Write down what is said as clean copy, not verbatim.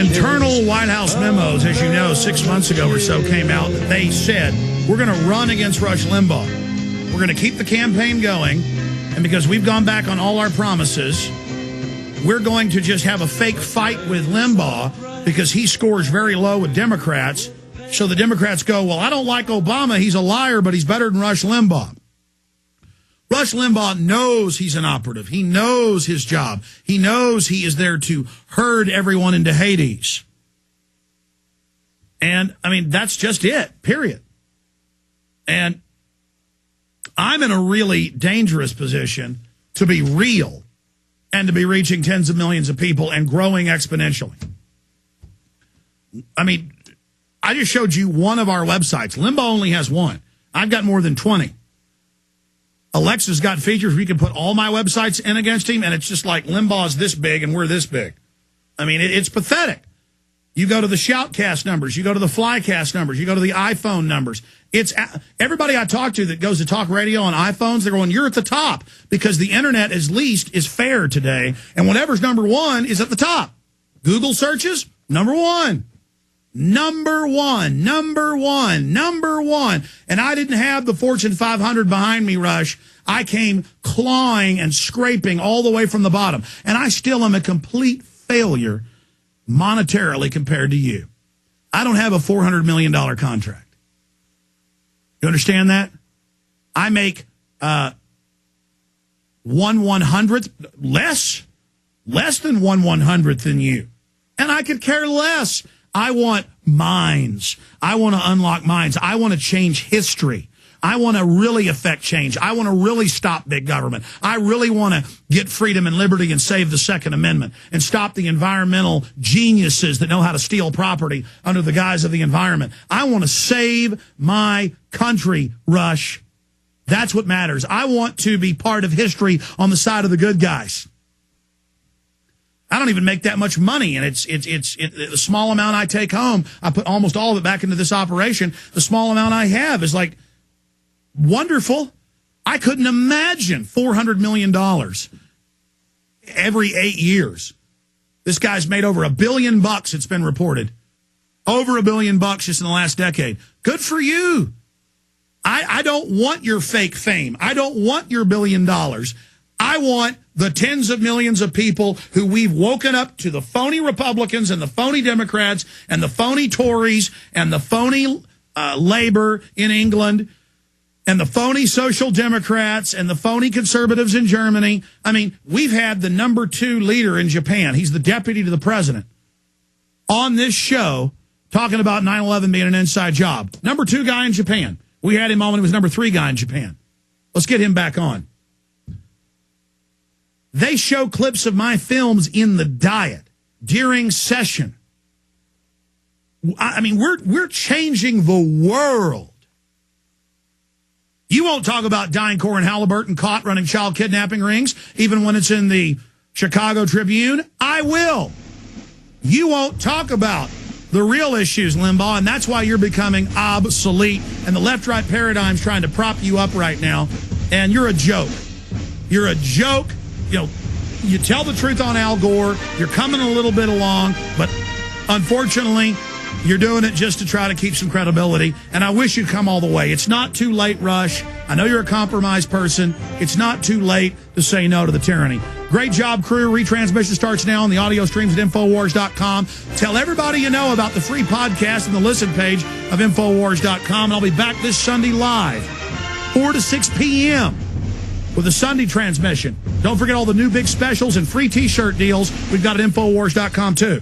internal White House memos, as you know, 6 months ago or so came out that they said, we're going to run against Rush Limbaugh. We're going to keep the campaign going, and because we've gone back on all our promises, we're going to just have a fake fight with Limbaugh because he scores very low with Democrats. So the Democrats go, well, I don't like Obama. He's a liar, but he's better than Rush Limbaugh. Rush Limbaugh knows he's an operative. He knows his job. He knows he is there to herd everyone into Hades. And, I mean, that's just it, period. And I'm in a really dangerous position to be real and to be reaching tens of millions of people and growing exponentially. I mean, I just showed you one of our websites. Limbaugh only has one. I've got more than 20. Alexa's got features where you can put all my websites in against him, and it's just like Limbaugh's this big and we're this big. I mean, it's pathetic. You go to the Shoutcast numbers, you go to the Flycast numbers, you go to the iPhone numbers. It's everybody I talk to that goes to talk radio on iPhones, they're going, you're at the top because the internet is fair today, and whatever's number one is at the top. Google searches, number one. Number one. And I didn't have the Fortune 500 behind me, Rush. I came clawing and scraping all the way from the bottom. And I still am a complete failure monetarily compared to you. I don't have a $400 million contract. You understand that? I make 1/100th less than 1/100th than you. And I could care less. I want minds. I want to unlock minds. I want to change history. I want to really affect change. I want to really stop big government. I really want to get freedom and liberty and save the Second Amendment and stop the environmental geniuses that know how to steal property under the guise of the environment. I want to save my country, Rush. That's what matters. I want to be part of history on the side of the good guys. I don't even make that much money, and it's the small amount I take home, I put almost all of it back into this operation. The small amount I have is like wonderful. I couldn't imagine $400 million every 8 years. This guy's made over $1 billion, it's been reported. Over $1 billion just in the last decade. Good for you. I don't want your fake fame. I don't want your $1 billion. I want the tens of millions of people who we've woken up to the phony Republicans and the phony Democrats and the phony Tories and the phony Labour in England and the phony Social Democrats and the phony conservatives in Germany. I mean, we've had the number 2 leader in Japan. He's the deputy to the president on this show talking about 9/11 being an inside job. Number 2 guy in Japan. We had him on when he was number 3 guy in Japan. Let's get him back on. They show clips of my films in the diet during session. I mean, we're changing the world. You won't talk about Diane Corin Halliburton caught running child kidnapping rings, even when it's in the Chicago Tribune. I will. You won't talk about the real issues, Limbaugh, and that's why you're becoming obsolete. And the left-right paradigm's trying to prop you up right now, and you're a joke. You're a joke. You know, you tell the truth on Al Gore. You're coming a little bit along, but unfortunately, you're doing it just to try to keep some credibility. And I wish you'd come all the way. It's not too late, Rush. I know you're a compromised person. It's not too late to say no to the tyranny. Great job, crew. Retransmission starts now on the audio streams at Infowars.com. Tell everybody you know about the free podcast and the listen page of Infowars.com. And I'll be back this Sunday live, 4 to 6 p.m. with a Sunday transmission. Don't forget all the new big specials and free T-shirt deals we've got at Infowars.com, too.